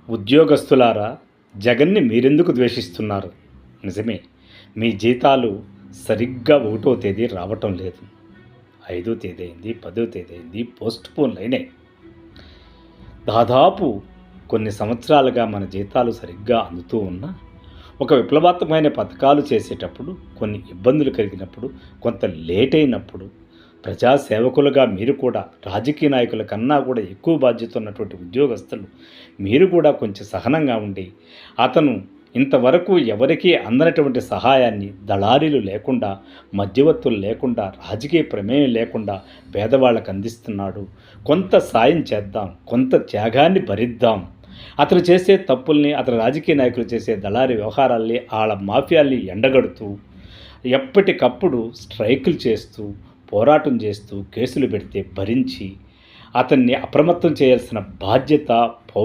ఉద్యోగస్తులారా, జగన్‌ని మీరెందుకు ద్వేషిస్తున్నారు? నిజమే. మీ జీతాలు సరిగ్గా 1వ తేదీ రావటం లేదు. 5వ తేదీ అయింది, 10వ తేదీ అయింది, పోస్ట్‌పోన్‌లయినాయి. దాదాపు కొన్ని సంవత్సరాలుగా మన జీతాలు సరిగ్గా అందుతూ ఉన్నా, ఒక విప్లవాత్మకమైన పథకాలు చేసేటప్పుడు, కొన్ని ఇబ్బందులు కలిగినప్పుడు, కొంత లేట్ అయినప్పుడు, ప్రజాసేవకులుగా మీరు కూడా రాజకీయ నాయకుల కన్నా కూడా ఎక్కువ బాధ్యత ఉన్నటువంటి ఉద్యోగస్తులు మీరు కూడా కొంచెం సహనంగా ఉండి, అతను ఇంతవరకు ఎవరికీ అందనటువంటి సహాయాన్ని దళారీలు లేకుండా, మధ్యవర్తులు లేకుండా, రాజకీయ ప్రమేయం లేకుండా పేదవాళ్ళకు అందిస్తున్నాడు. కొంత సాయం చేద్దాం, కొంత త్యాగాన్ని భరిద్దాం. అతను చేసే తప్పుల్ని, అతని రాజకీయ నాయకులు చేసే దళారీ వ్యవహారాల్ని, ఆళ్ళ మాఫియాల్ని ఎండగడుతూ, ఎప్పటికప్పుడు స్ట్రైకులు చేస్తూ, పోరాటం చేస్తూ, కేసులు పెడితే భరించి, అతన్ని అప్రమత్తం చేయాల్సిన బాధ్యత